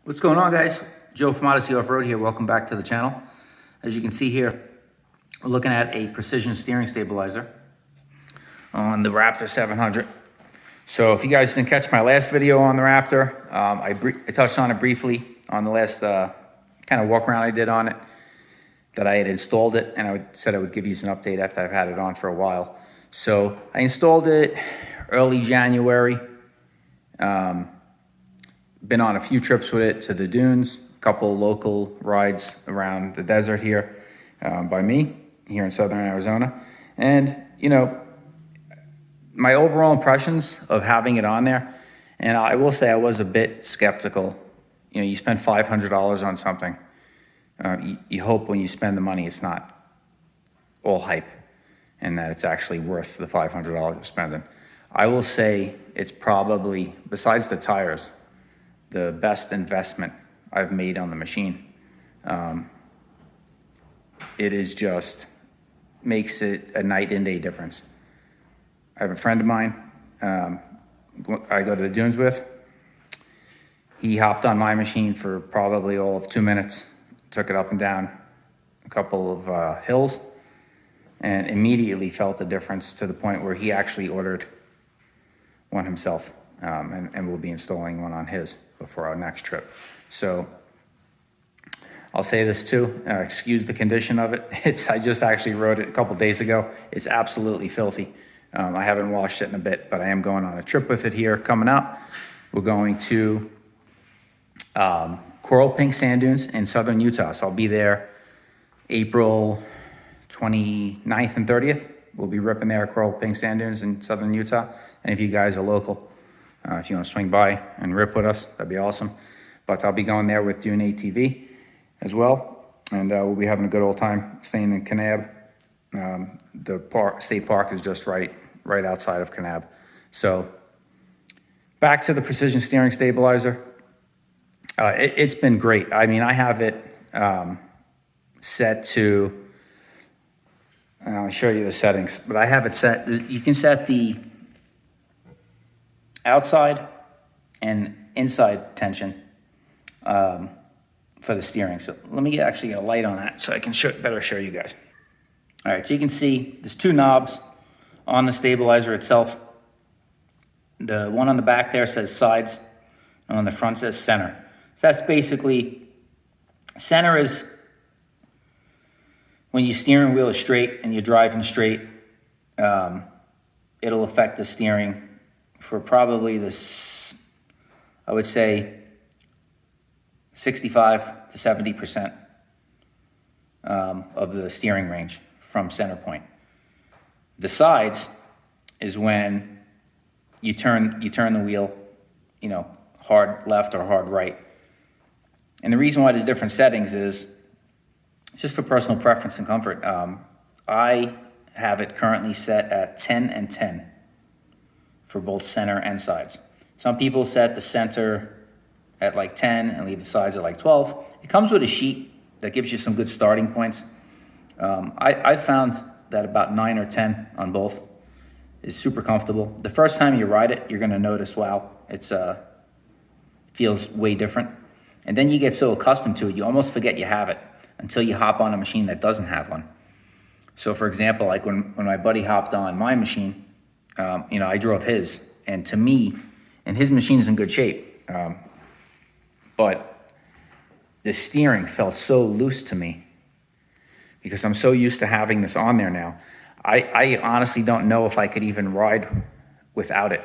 What's going on, guys? Joe from Odyssey Off-Road here. Welcome back to the channel. As you can see here, we're looking at a precision steering stabilizer on the Raptor 700. So if you guys didn't catch my last video on the Raptor, I touched on it briefly on the last kind of walk around I did on it, that I had installed it, and I said I would give you an update after I've had it on for a while. So I installed it early January. Been on a few trips with it to the dunes, a couple local rides around the desert here by me, here in southern Arizona. And, you know, my overall impressions of having it on there, and I will say I was a bit skeptical. You know, you spend $500 on something. You hope when you spend the money it's not all hype and that it's actually worth the $500 you're spending. I will say it's probably, besides the tires, the best investment I've made on the machine. It is just, makes it a night and day difference. I have a friend of mine I go to the dunes with. He hopped on my machine for probably all of 2 minutes, took it up and down a couple of hills, and immediately felt the difference to the point where he actually ordered one himself. And we'll be installing one on his before our next trip. So I'll say this too, excuse the condition of it. I just actually rode it a couple days ago. It's absolutely filthy. I haven't washed it in a bit, but I am going on a trip with it here coming up. We're going to Coral Pink Sand Dunes in southern Utah. So I'll be there April 29th and 30th. We'll be ripping there at Coral Pink Sand Dunes in southern Utah. And if you guys are local, if you want to swing by and rip with us, that'd be awesome. But I'll be going there with Dune ATV as well. And we'll be having a good old time staying in Kanab. The state park is just right outside of Kanab. So back to the precision steering stabilizer. It's been great. I mean, I have it set to, and I'll show you the settings, but I have it set, you can set the outside and inside tension for the steering. So let me actually get a light on that so I can better show you guys. All right, so you can see there's two knobs on the stabilizer itself. The one on the back there says sides, and on the front says center. So that's basically, center is when your steering wheel is straight and you're driving straight, it'll affect the steering for probably this, I would say 65 to 70% of the steering range from center point. The sides is when you turn the wheel, you know, hard left or hard right. And the reason why there's different settings is just for personal preference and comfort. I have it currently set at 10 and 10 for both center and sides. Some people set the center at like 10 and leave the sides at like 12. It comes with a sheet that gives you some good starting points. I found that about 9 or 10 on both is super comfortable. The first time you ride it, you're gonna notice, wow, it's feels way different. And then you get so accustomed to it, you almost forget you have it until you hop on a machine that doesn't have one. So for example, like when my buddy hopped on my machine, you know, I drove his, and to me, and his machine is in good shape, but the steering felt so loose to me because I'm so used to having this on there now. I honestly don't know if I could even ride without it,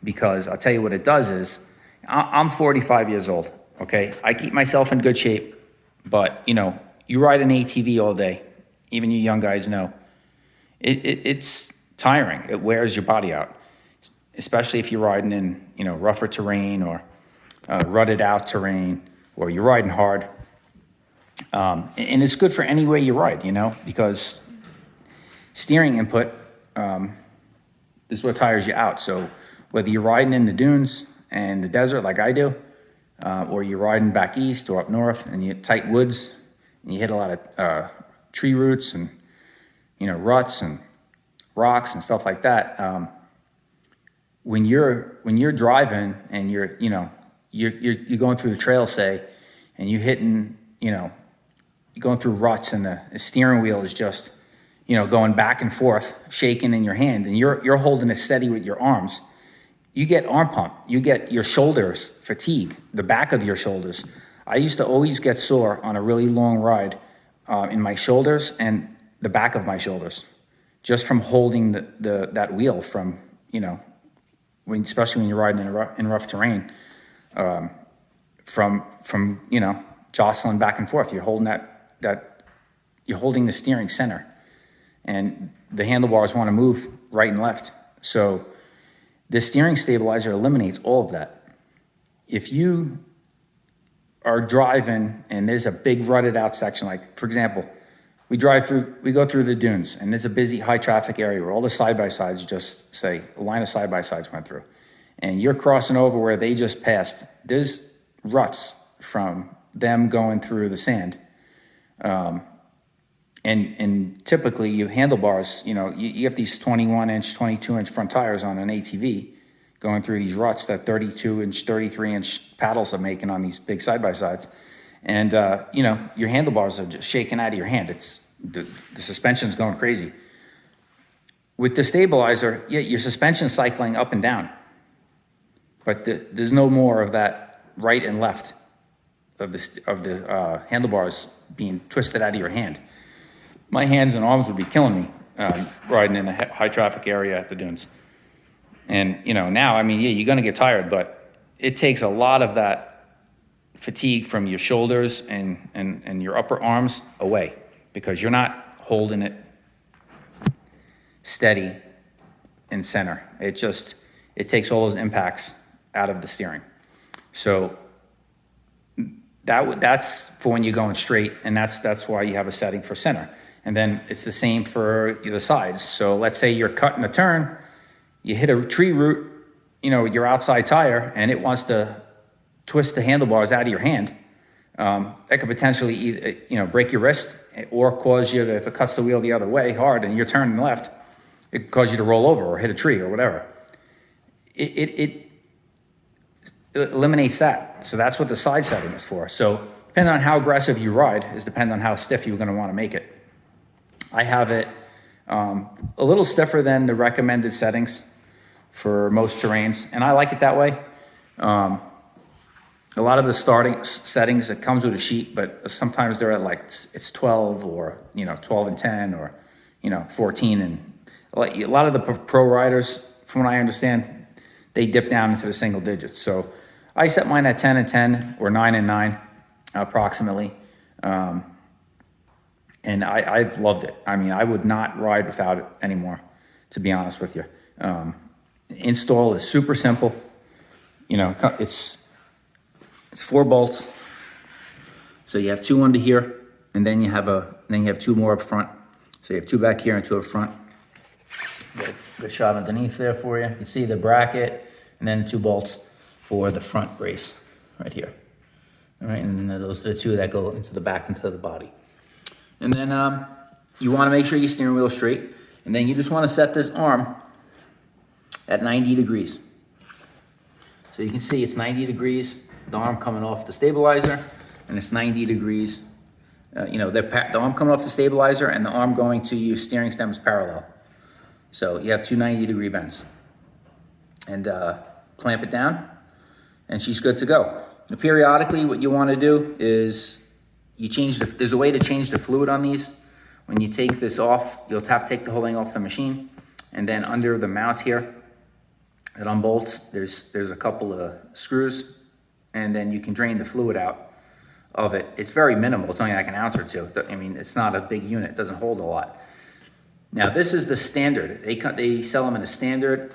because I'll tell you what it does is, I'm 45 years old, okay? I keep myself in good shape, but, you know, you ride an ATV all day, even you young guys know, it's tiring. It wears your body out, especially if you're riding in, you know, rougher terrain or rutted out terrain, or you're riding hard. And it's good for any way you ride, you know, because steering input is what tires you out. So whether you're riding in the dunes and the desert like I do, or you're riding back east or up north and you hit tight woods and you hit a lot of tree roots and, you know, ruts and rocks and stuff like that, when you're driving and you're, you know, you're going through the trail, say, and you're hitting, you're going through ruts, and the steering wheel is just, going back and forth, shaking in your hand, and you're holding it steady with your arms. You get arm pump. You get your shoulders fatigue, the back of your shoulders. I used to always get sore on a really long ride in my shoulders and the back of my shoulders, just from holding that wheel from, especially when you're riding in rough terrain, from jostling back and forth. You're holding you're holding the steering center, and the handlebars want to move right and left. So the steering stabilizer eliminates all of that. If you are driving and there's a big rutted out section, like for example, we go through the dunes, and there's a busy high traffic area where all the side-by-sides, just say a line of side-by-sides went through, and you're crossing over where they just passed. There's ruts from them going through the sand. And typically you handlebars, you have these 21-inch, 22-inch front tires on an ATV going through these ruts that 32-inch, 33-inch paddles are making on these big side-by-sides. And, your handlebars are just shaking out of your hand. It's the suspension's going crazy. With the stabilizer, your suspension's cycling up and down, but there's no more of that right and left of the handlebars being twisted out of your hand. My hands and arms would be killing me riding in a high traffic area at the dunes. And, now, you're going to get tired, but it takes a lot of that fatigue from your shoulders and your upper arms away, because you're not holding it steady in center. It takes all those impacts out of the steering. So that's for when you're going straight, and that's why you have a setting for center. And then it's the same for the sides. So let's say you're cutting a turn, you hit a tree root, with your outside tire, and it wants to twist the handlebars out of your hand. That could potentially either, break your wrist, or cause you to, if it cuts the wheel the other way hard and you're turning left, it could cause you to roll over or hit a tree or whatever. It eliminates that. So that's what the side setting is for. So depending on how aggressive you ride is depending on how stiff you're going to want to make it. I have it a little stiffer than the recommended settings for most terrains, and I like it that way. A lot of the starting settings, it comes with a sheet, but sometimes they're at it's 12 or 12 and 10 or 14, and a lot of the pro riders, from what I understand, they dip down into the single digits. So I set mine at 10 and 10 or 9 and 9 approximately. And I've loved it. I would not ride without it anymore, to be honest with you. Install is super simple. It's 4 bolts. So you have 2 under here, and then you have 2 more up front. So you have 2 back here and 2 up front. Good shot underneath there for you. You can see the bracket, and then 2 bolts for the front brace right here. All right, and then those are the 2 that go into the back, into the body. And then you want to make sure your steering wheel is straight, and then you just want to set this arm at 90 degrees. So you can see it's 90 degrees, the arm coming off the stabilizer, and it's 90 degrees, the arm coming off the stabilizer and the arm going to your steering stem is parallel. So you have 2 90-degree bends. And clamp it down, and she's good to go. Now, periodically, what you want to do is there's a way to change the fluid on these. When you take this off, you'll have to take the whole thing off the machine, and then under the mount here, it unbolts. There's a couple of screws, and then you can drain the fluid out of it. It's very minimal. It's only like an ounce or 2. It's not a big unit. It doesn't hold a lot. Now, this is the standard. They sell them in a standard,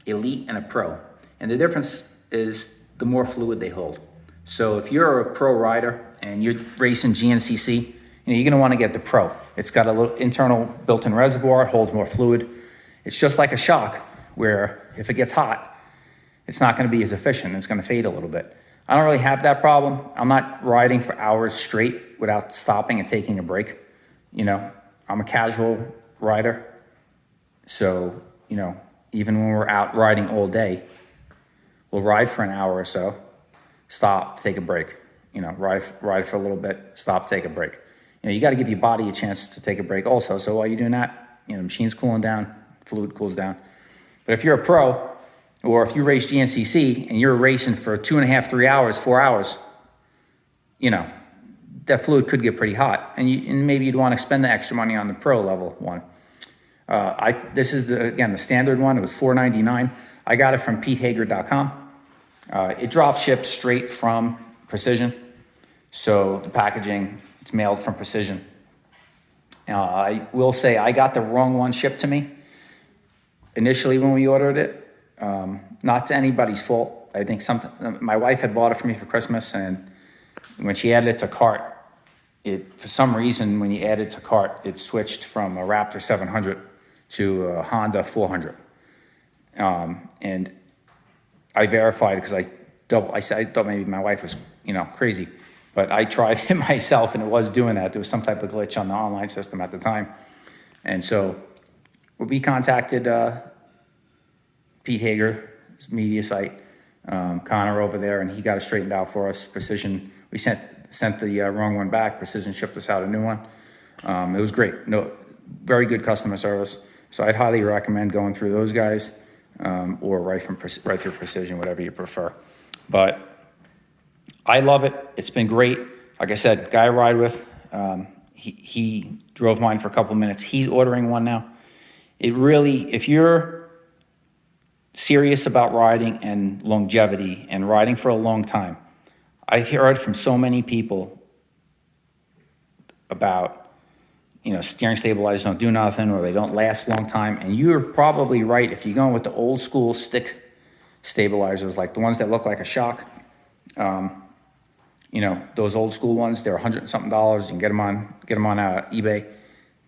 elite, and a pro. And the difference is the more fluid they hold. So if you're a pro rider and you're racing GNCC, you're going to want to get the pro. It's got a little internal built-in reservoir. It holds more fluid. It's just like a shock, where if it gets hot, it's not going to be as efficient. It's going to fade a little bit. I don't really have that problem. I'm not riding for hours straight without stopping and taking a break. I'm a casual rider. So, even when we're out riding all day, we'll ride for an hour or so, stop, take a break. Ride for a little bit, stop, take a break. You got to give your body a chance to take a break also. So while you're doing that, the machine's cooling down, fluid cools down. But if you're a pro, or if you race GNCC and you're racing for 2.5, 3 hours, 4 hours, that fluid could get pretty hot, and maybe you'd want to spend the extra money on the pro level one. This is the standard one. It was $4.99. I got it from PeteHager.com. It drop shipped straight from Precision, so the packaging, it's mailed from Precision. I will say I got the wrong one shipped to me initially when we ordered it. Not to anybody's fault. I think my wife had bought it for me for Christmas, and when she added it to cart, for some reason, when you add it to cart, it switched from a Raptor 700 to a Honda 400. And I verified because I thought maybe my wife was, crazy, but I tried it myself and it was doing that. There was some type of glitch on the online system at the time. And so we contacted Pete Hager's media site, Connor over there, and he got it straightened out for us. Precision, we sent the wrong one back. Precision shipped us out a new one. It was great. Very good customer service. So I'd highly recommend going through those guys, or right through Precision, whatever you prefer. But I love it. It's been great. Like I said, guy I ride with, he drove mine for a couple of minutes. He's ordering one now. It really, if you're serious about riding and longevity and riding for a long time, I've heard from so many people about, steering stabilizers don't do nothing or they don't last a long time. And you're probably right. If you're going with the old school stick stabilizers, like the ones that look like a shock, those old school ones, they're $100 and something. You can get them on eBay.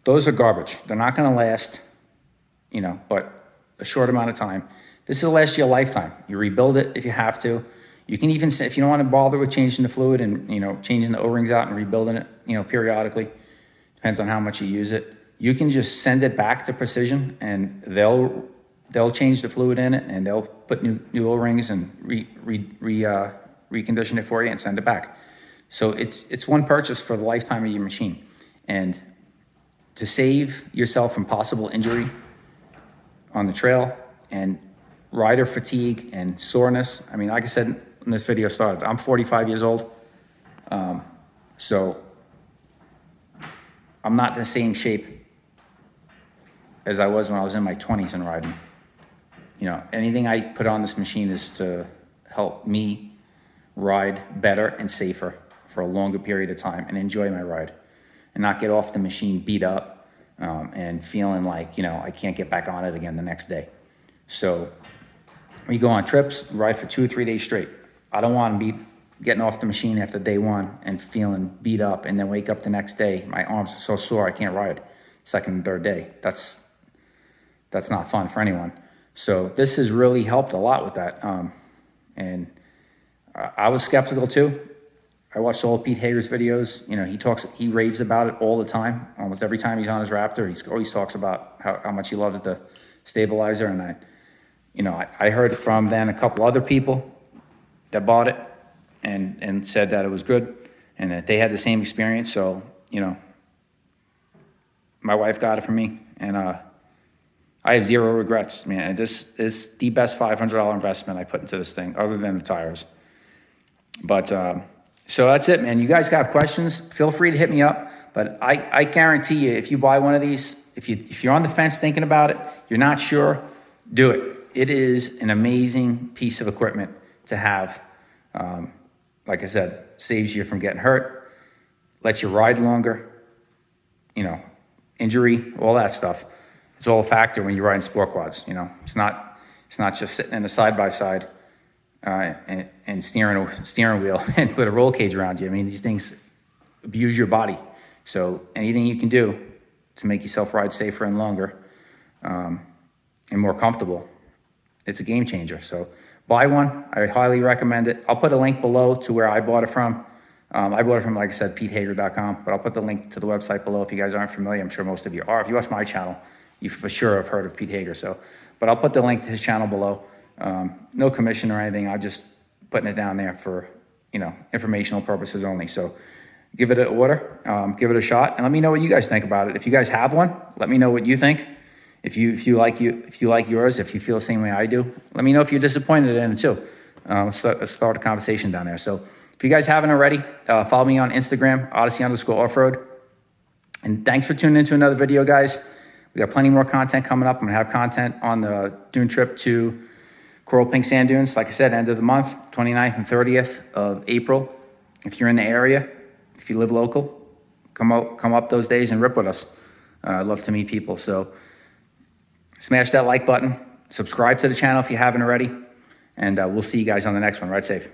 Those are garbage. They're not going to last, but a short amount of time. This will last you a lifetime. You rebuild it if you have to. You can even, if you don't want to bother with changing the fluid and, changing the O-rings out and rebuilding it, periodically, depends on how much you use it. You can just send it back to Precision and they'll change the fluid in it and they'll put new O-rings and recondition it for you and send it back. So it's one purchase for the lifetime of your machine. And to save yourself from possible injury on the trail and rider fatigue and soreness. I mean, like I said when this video started, I'm 45 years old. So I'm not in the same shape as I was when I was in my 20s and riding. Anything I put on this machine is to help me ride better and safer for a longer period of time and enjoy my ride and not get off the machine beat up and feeling like, I can't get back on it again the next day. So when you go on trips, ride for 2 or 3 days straight. I don't want to be getting off the machine after day one and feeling beat up and then wake up the next day. My arms are so sore I can't ride second and third day. That's not fun for anyone. So this has really helped a lot with that. And I was skeptical too. I watched all Pete Hager's videos. He raves about it all the time. Almost every time he's on his Raptor, he always talks about how much he loves the stabilizer. And I heard from then a couple other people that bought it and said that it was good and that they had the same experience. So, my wife got it for me and I have zero regrets, man. This is the best $500 investment I put into this thing other than the tires. But so that's it, man. You guys got questions, feel free to hit me up. But I guarantee you, if you buy one of these, if you're on the fence thinking about it, you're not sure, do it. It is an amazing piece of equipment to have. Like I said, saves you from getting hurt, lets you ride longer, injury, all that stuff. It's all a factor when you're riding sport quads. It's not just sitting in a side-by-side and steering wheel and with a roll cage around you. I mean, these things abuse your body. So anything you can do to make yourself ride safer and longer and more comfortable, it's a game changer. So buy one. I highly recommend it. I'll put a link below to where I bought it from. I bought it from, like I said, PeteHager.com, but I'll put the link to the website below if you guys aren't familiar. I'm sure most of you are. If you watch my channel, you for sure have heard of Pete Hager. But I'll put the link to his channel below. No commission or anything. I'm just putting it down there for informational purposes only. So give it an order, give it a shot, and let me know what you guys think about it. If you guys have one, let me know what you think. If you like yours, if you feel the same way I do, let me know if you're disappointed in it too. Let's start a conversation down there. So if you guys haven't already, follow me on Instagram, Odyssey_offroad. And thanks for tuning into another video, guys. We got plenty more content coming up. I'm gonna have content on the dune trip to Coral Pink Sand Dunes. Like I said, end of the month, 29th and 30th of April. If you're in the area, if you live local, come up those days and rip with us. I'd love to meet people. So smash that like button, subscribe to the channel if you haven't already, and we'll see you guys on the next one. Ride safe.